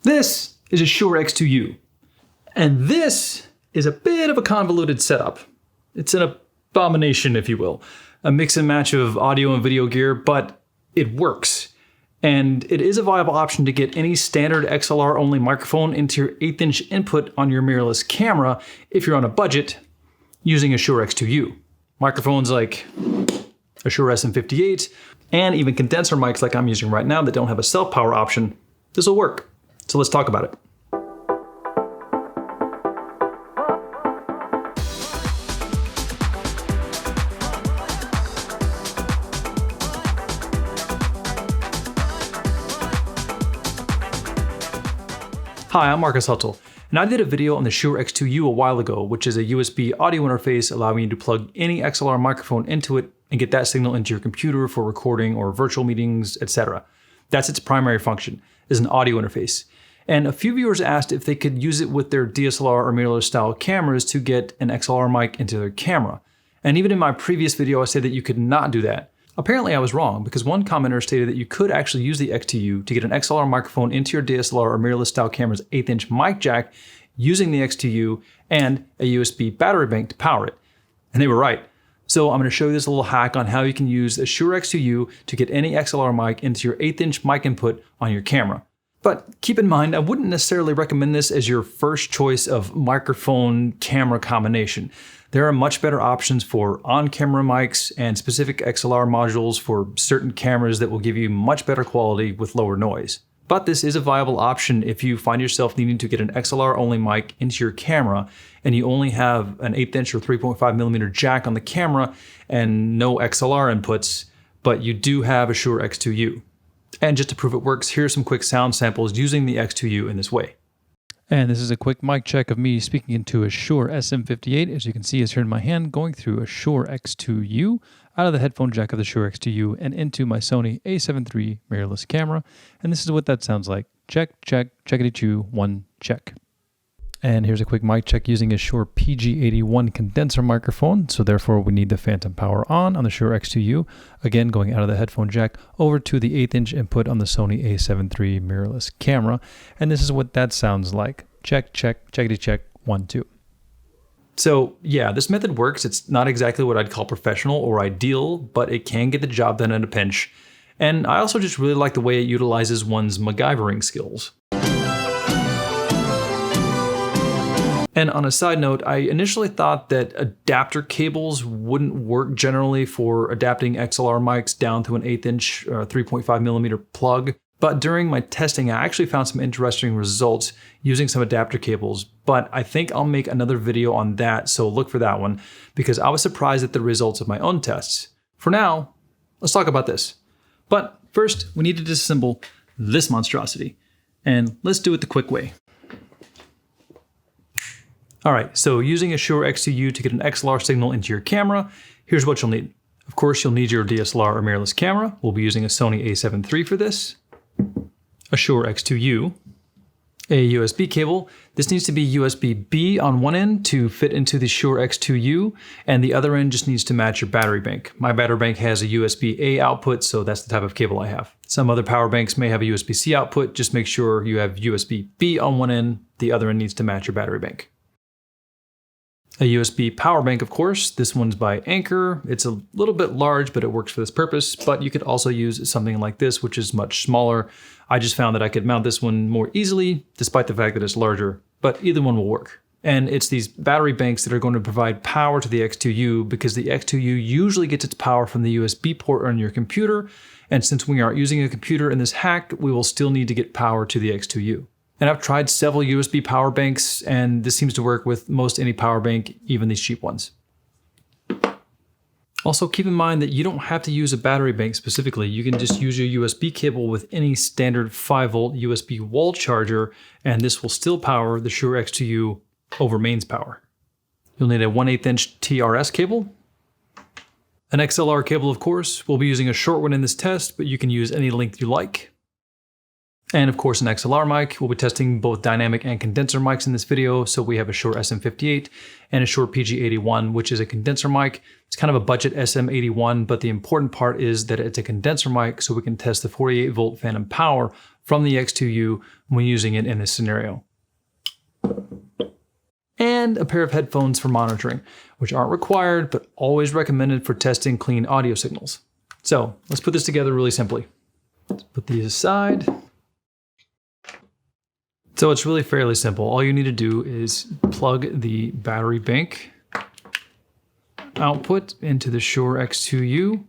This is a Shure X2U, and this is a bit of a convoluted setup. It's an abomination, if you will, a mix and match of audio and video gear, but it works. And it is a viable option to get any standard XLR-only microphone into your 1/8" input on your mirrorless camera if you're on a budget using a Shure X2U. Microphones like a Shure SM58 and even condenser mics like I'm using right now that don't have a self-power option, this will work. So let's talk about it. Hi, I'm Marcus Hutzel, and I did a video on the Shure X2U a while ago, which is a USB audio interface allowing you to plug any XLR microphone into it and get that signal into your computer for recording or virtual meetings, etc. That's its primary function, is an audio interface. And a few viewers asked if they could use it with their DSLR or mirrorless style cameras to get an XLR mic into their camera. And even in my previous video, I said that you could not do that. Apparently I was wrong, because one commenter stated that you could actually use the X2U to get an XLR microphone into your DSLR or mirrorless style camera's 1/8" mic jack using the X2U and a USB battery bank to power it. And they were right. So I'm going to show you this little hack on how you can use a Shure X2U to get any XLR mic into your 1/8" mic input on your camera. But keep in mind, I wouldn't necessarily recommend this as your first choice of microphone-camera combination. There are much better options for on-camera mics and specific XLR modules for certain cameras that will give you much better quality with lower noise. But this is a viable option if you find yourself needing to get an XLR-only mic into your camera and you only have an 1/8" or 3.5mm jack on the camera and no XLR inputs, but you do have a Shure X2U. And just to prove it works, here are some quick sound samples using the X2U in this way. And this is a quick mic check of me speaking into a Shure SM58. As you can see, it's here in my hand, going through a Shure X2U out of the headphone jack of the Shure X2U and into my Sony A7 III mirrorless camera. And this is what that sounds like. Check, check, checkity-chew, one, check. And here's a quick mic check using a Shure PG81 condenser microphone, so therefore we need the phantom power on the Shure X2U, again going out of the headphone jack over to the 1/8" input on the Sony A7 III mirrorless camera, and this is what that sounds like. Check, check, checkity check, 1, 2. So yeah, this method works. It's not exactly what I'd call professional or ideal, but it can get the job done in a pinch. And I also just really like the way it utilizes one's MacGyvering skills. And on a side note, I initially thought that adapter cables wouldn't work generally for adapting XLR mics down to an 1/8" or 3.5mm plug. But during my testing, I actually found some interesting results using some adapter cables. But I think I'll make another video on that, so look for that one, because I was surprised at the results of my own tests. For now, let's talk about this. But first, we need to disassemble this monstrosity. And let's do it the quick way. Alright, so using a Shure X2U to get an XLR signal into your camera, here's what you'll need. Of course, you'll need your DSLR or mirrorless camera. We'll be using a Sony A7 III for this. A Shure X2U. A USB cable. This needs to be USB-B on one end to fit into the Shure X2U, and the other end just needs to match your battery bank. My battery bank has a USB-A output, so that's the type of cable I have. Some other power banks may have a USB-C output. Just make sure you have USB-B on one end. The other end needs to match your battery bank. A USB power bank, of course. This one's by Anker. It's a little bit large, but it works for this purpose. But you could also use something like this, which is much smaller. I just found that I could mount this one more easily, despite the fact that it's larger, but either one will work. And it's these battery banks that are going to provide power to the X2U, because the X2U usually gets its power from the USB port on your computer. And since we aren't using a computer in this hack, we will still need to get power to the X2U. And I've tried several USB power banks, and this seems to work with most any power bank, even these cheap ones. Also, keep in mind that you don't have to use a battery bank specifically. You can just use your USB cable with any standard 5-volt USB wall charger, and this will still power the Shure X2U over mains power. You'll need a 1/8" TRS cable, an XLR cable, of course. We'll be using a short one in this test, but you can use any length you like. And of course an XLR mic. We'll be testing both dynamic and condenser mics in this video. So we have a Shure SM58 and a Shure PG81, which is a condenser mic. It's kind of a budget SM81, but the important part is that it's a condenser mic, so we can test the 48 volt phantom power from the X2U when using it in this scenario. And a pair of headphones for monitoring, which aren't required, but always recommended for testing clean audio signals. So let's put this together really simply. Let's put these aside. So it's really fairly simple. All you need to do is plug the battery bank output into the Shure X2U,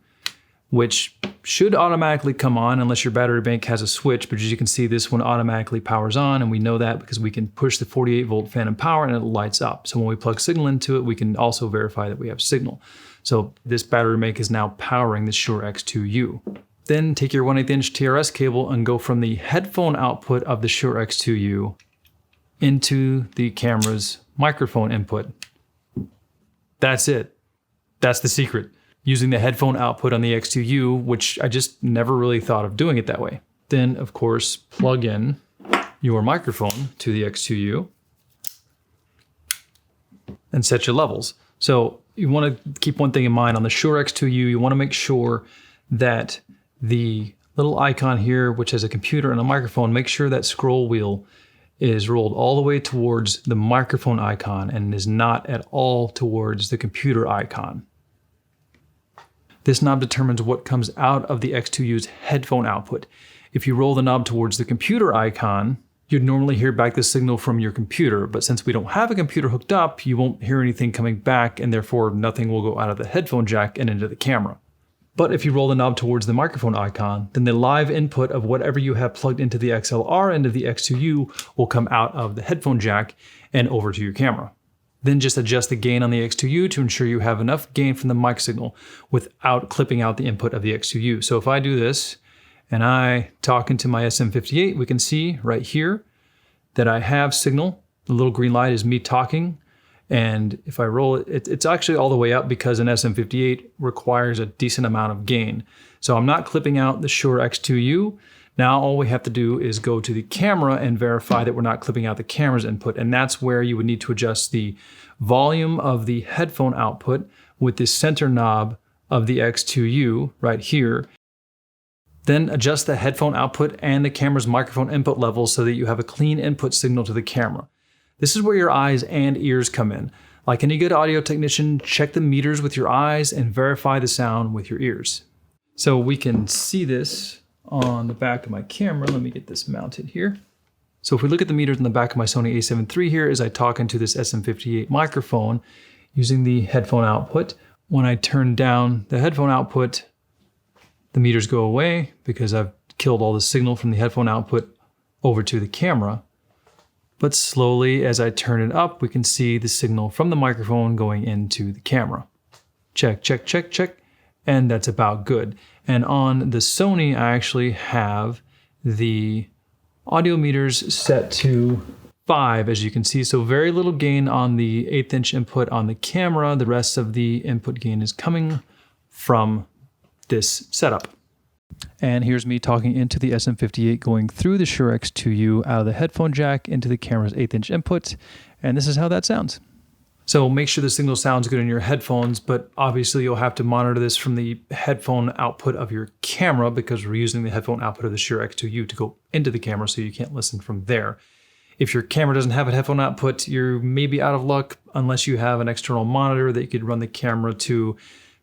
which should automatically come on unless your battery bank has a switch, but as you can see, this one automatically powers on, and we know that because we can push the 48 volt phantom power and it lights up. So when we plug signal into it, we can also verify that we have signal. So this battery bank is now powering the Shure X2U. Then take your 1/8 inch TRS cable and go from the headphone output of the Shure X2U into the camera's microphone input. That's it. That's the secret. Using the headphone output on the X2U, which I just never really thought of doing it that way. Then, of course, plug in your microphone to the X2U and set your levels. So you want to keep one thing in mind on the Shure X2U. You want to make sure that the little icon here, which has a computer and a microphone, make sure that scroll wheel is rolled all the way towards the microphone icon and is not at all towards the computer icon. This knob determines what comes out of the X2U's headphone output. If you roll the knob towards the computer icon, you'd normally hear back the signal from your computer, but since we don't have a computer hooked up, you won't hear anything coming back, and therefore nothing will go out of the headphone jack and into the camera. But if you roll the knob towards the microphone icon, then the live input of whatever you have plugged into the XLR end of the X2U will come out of the headphone jack and over to your camera. Then just adjust the gain on the X2U to ensure you have enough gain from the mic signal without clipping out the input of the X2U. So if I do this and I talk into my SM58, we can see right here that I have signal. The little green light is me talking. And if I roll it, it's actually all the way up because an SM58 requires a decent amount of gain. So I'm not clipping out the Shure X2U. Now all we have to do is go to the camera and verify that we're not clipping out the camera's input. And that's where you would need to adjust the volume of the headphone output with the center knob of the X2U right here. Then adjust the headphone output and the camera's microphone input levels so that you have a clean input signal to the camera. This is where your eyes and ears come in. Like any good audio technician, check the meters with your eyes and verify the sound with your ears. So we can see this on the back of my camera. Let me get this mounted here. So if we look at the meters in the back of my Sony a7 III here as I talk into this SM58 microphone using the headphone output, when I turn down the headphone output, the meters go away because I've killed all the signal from the headphone output over to the camera. But slowly, as I turn it up, we can see the signal from the microphone going into the camera. Check, check, check, check, and that's about good. And on the Sony, I actually have the audio meters set to 5, as you can see. So very little gain on the 1/8 inch input on the camera. The rest of the input gain is coming from this setup. And here's me talking into the SM58 going through the Shure X2U out of the headphone jack into the camera's 1/8 inch input. And this is how that sounds. So make sure the signal sounds good in your headphones, but obviously you'll have to monitor this from the headphone output of your camera because we're using the headphone output of the Shure X2U to go into the camera, so you can't listen from there. If your camera doesn't have a headphone output, you're maybe out of luck unless you have an external monitor that you could run the camera to,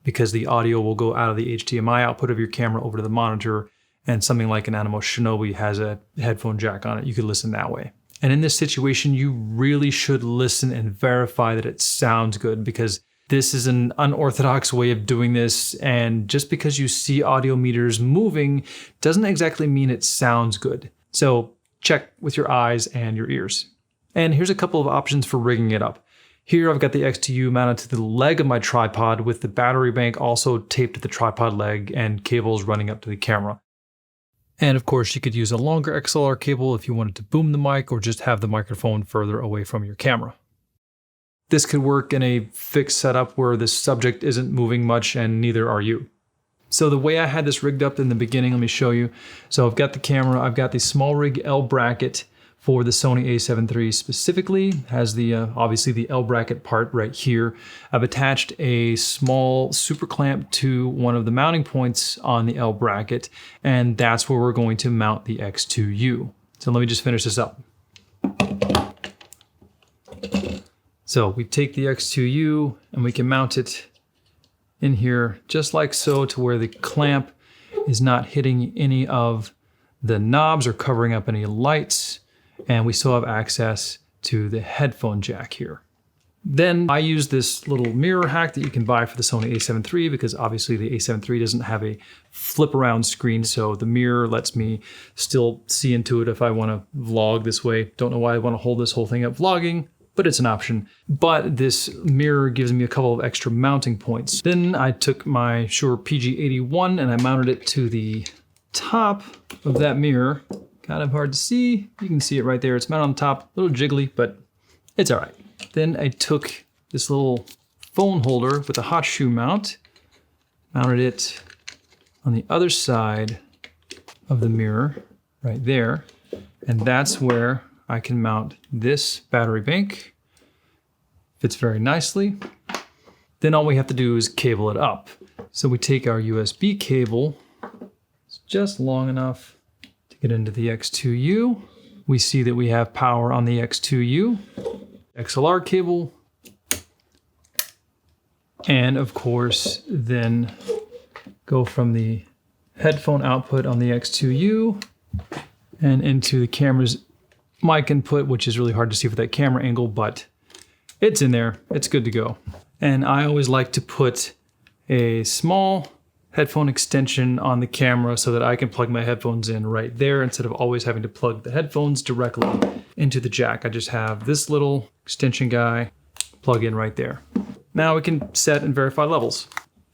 because the audio will go out of the HDMI output of your camera over to the monitor, and something like an Animal Shinobi has a headphone jack on it. You could listen that way. And in this situation, you really should listen and verify that it sounds good, because this is an unorthodox way of doing this, and just because you see audio meters moving doesn't exactly mean it sounds good. So check with your eyes and your ears. And here's a couple of options for rigging it up. Here I've got the X2U mounted to the leg of my tripod with the battery bank also taped to the tripod leg and cables running up to the camera. And of course you could use a longer XLR cable if you wanted to boom the mic or just have the microphone further away from your camera. This could work in a fixed setup where the subject isn't moving much and neither are you. So the way I had this rigged up in the beginning, let me show you. So I've got the camera, I've got the small rig L bracket for the Sony a7 III specifically, has the obviously the L bracket part right here. I've attached a small super clamp to one of the mounting points on the L bracket, and that's where we're going to mount the X2U. So let me just finish this up. So we take the X2U and we can mount it in here just like so, to where the clamp is not hitting any of the knobs or covering up any lights. And we still have access to the headphone jack here. Then I use this little mirror hack that you can buy for the Sony a7 III, because obviously the a7 III doesn't have a flip around screen. So the mirror lets me still see into it if I want to vlog this way. Don't know why I want to hold this whole thing up vlogging, but it's an option. But this mirror gives me a couple of extra mounting points. Then I took my Shure PG81 and I mounted it to the top of that mirror. Kind of hard to see. You can see it right there. It's mounted on top, a little jiggly, but it's all right. Then I took this little phone holder with a hot shoe mount, mounted it on the other side of the mirror right there. And that's where I can mount this battery bank. Fits very nicely. Then all we have to do is cable it up. So we take our USB cable, it's just long enough to get into the X2U. We see that we have power on the X2U, XLR cable, and of course then go from the headphone output on the X2U and into the camera's mic input, which is really hard to see with that camera angle, but it's in there, it's good to go. And I always like to put a small headphone extension on the camera so that I can plug my headphones in right there instead of always having to plug the headphones directly into the jack. I just have this little extension guy plug in right there. Now we can set and verify levels.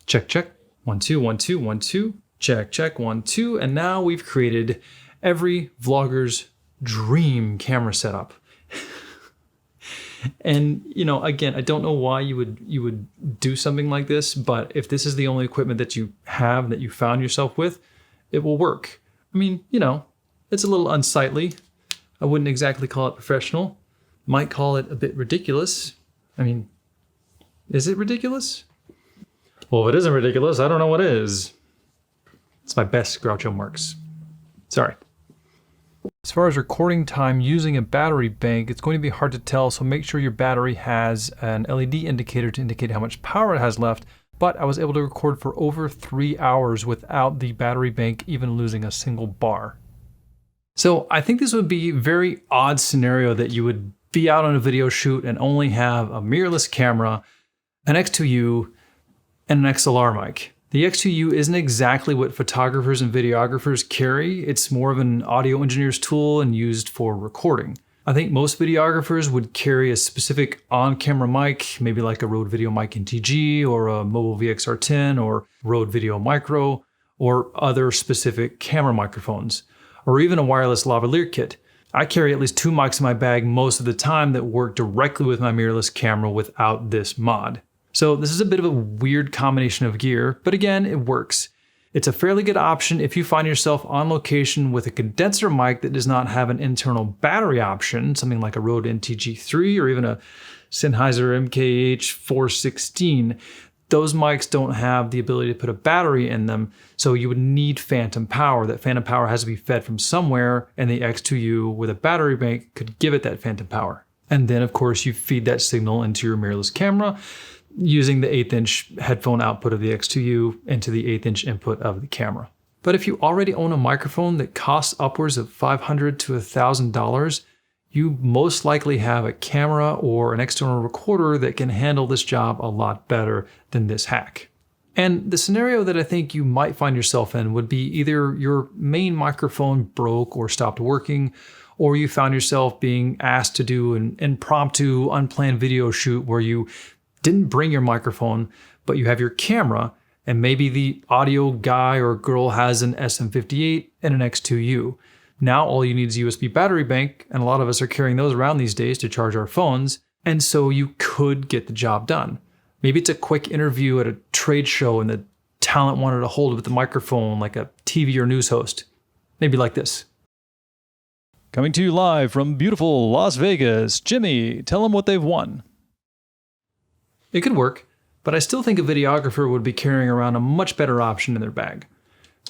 Check, check, 1, 2, 1, 2, 1, 2, check, check, 1, 2, and now we've created every vlogger's dream camera setup. And you know, again, I don't know why you would do something like this, but if this is the only equipment that you have, that you found yourself with, it will work. I mean, you know, it's a little unsightly. I wouldn't exactly call it professional. Might call it a bit ridiculous. I mean, is it ridiculous? Well, if it isn't ridiculous, I don't know what is. It's my best Groucho Marx. Sorry. As far as recording time using a battery bank, it's going to be hard to tell, so make sure your battery has an LED indicator to indicate how much power it has left. But I was able to record for over 3 hours without the battery bank even losing a single bar. So I think this would be a very odd scenario that you would be out on a video shoot and only have a mirrorless camera, an X2U, and an XLR mic. The X2U isn't exactly what photographers and videographers carry. It's more of an audio engineer's tool and used for recording. I think most videographers would carry a specific on-camera mic, maybe like a Rode Video Mic NTG or a Mobile VXR10 or Rode Video Micro or other specific camera microphones, or even a wireless lavalier kit. I carry at least 2 mics in my bag most of the time that work directly with my mirrorless camera without this mod. So this is a bit of a weird combination of gear, but again, it works. It's a fairly good option if you find yourself on location with a condenser mic that does not have an internal battery option, something like a Rode NTG3 or even a Sennheiser MKH416. Those mics don't have the ability to put a battery in them, so you would need phantom power. That phantom power has to be fed from somewhere, and the X2U with a battery bank could give it that phantom power. And then, of course, you feed that signal into your mirrorless camera using the 1/8" headphone output of the X2U into the 1/8" input of the camera. But if you already own a microphone that costs upwards of $500 to $1,000, you most likely have a camera or an external recorder that can handle this job a lot better than this hack. And the scenario that I think you might find yourself in would be either your main microphone broke or stopped working, or you found yourself being asked to do an impromptu, unplanned video shoot where you didn't bring your microphone, but you have your camera, and maybe the audio guy or girl has an SM58 and an X2U. Now all you need is a USB battery bank, and a lot of us are carrying those around these days to charge our phones, and so you could get the job done. Maybe it's a quick interview at a trade show and the talent wanted to hold with the microphone like a TV or news host. Maybe like this. Coming to you live from beautiful Las Vegas, Jimmy, tell them what they've won. It could work, but I still think a videographer would be carrying around a much better option in their bag.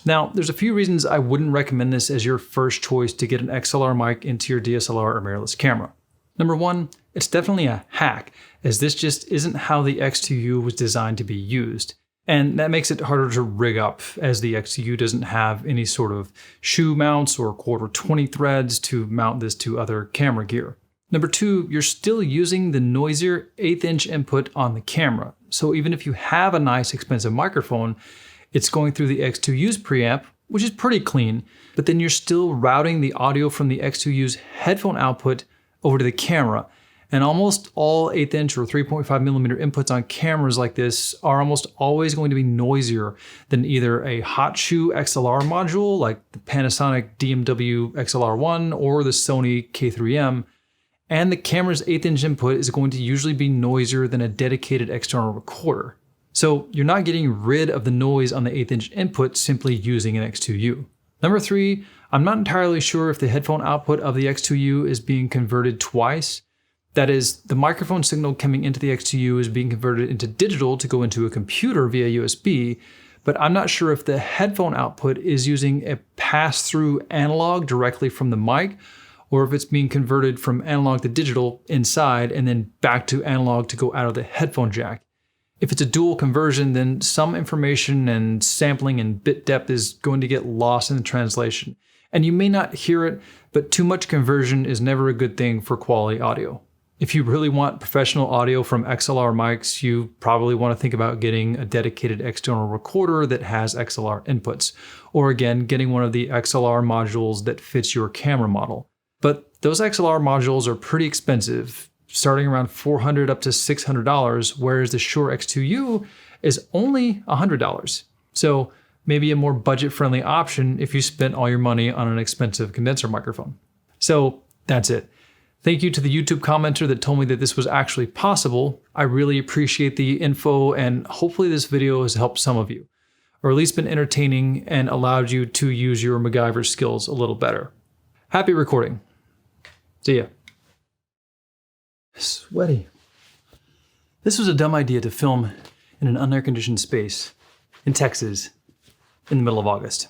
Now, there's a few reasons I wouldn't recommend this as your first choice to get an XLR mic into your DSLR or mirrorless camera. Number one, it's definitely a hack, as this just isn't how the X2U was designed to be used. And that makes it harder to rig up, as the X2U doesn't have any sort of shoe mounts or quarter 20 threads to mount this to other camera gear. Number two, you're still using the noisier 1/8 inch input on the camera. So even if you have a nice expensive microphone, it's going through the X2U's preamp, which is pretty clean, but then you're still routing the audio from the X2U's headphone output over to the camera. And almost all 1/8 inch or 3.5mm inputs on cameras like this are almost always going to be noisier than either a hot shoe XLR module like the Panasonic DMW XLR1 or the Sony K3M. And the camera's 1/8 inch input is going to usually be noisier than a dedicated external recorder. So you're not getting rid of the noise on the 1/8 inch input simply using an X2U. Number three, I'm not entirely sure if the headphone output of the X2U is being converted twice. That is, the microphone signal coming into the X2U is being converted into digital to go into a computer via USB, but I'm not sure if the headphone output is using a pass-through analog directly from the mic, or if it's being converted from analog to digital inside and then back to analog to go out of the headphone jack. If it's a dual conversion, then some information and sampling and bit depth is going to get lost in the translation. And you may not hear it, but too much conversion is never a good thing for quality audio. If you really want professional audio from XLR mics, you probably want to think about getting a dedicated external recorder that has XLR inputs, or again, getting one of the XLR modules that fits your camera model. But those XLR modules are pretty expensive, starting around $400 up to $600, whereas the Shure X2U is only $100. So maybe a more budget-friendly option if you spent all your money on an expensive condenser microphone. So that's it. Thank you to the YouTube commenter that told me that this was actually possible. I really appreciate the info, and hopefully this video has helped some of you, or at least been entertaining and allowed you to use your MacGyver skills a little better. Happy recording. See ya. Sweaty. This was a dumb idea to film in an unair-conditioned space in Texas in the middle of August.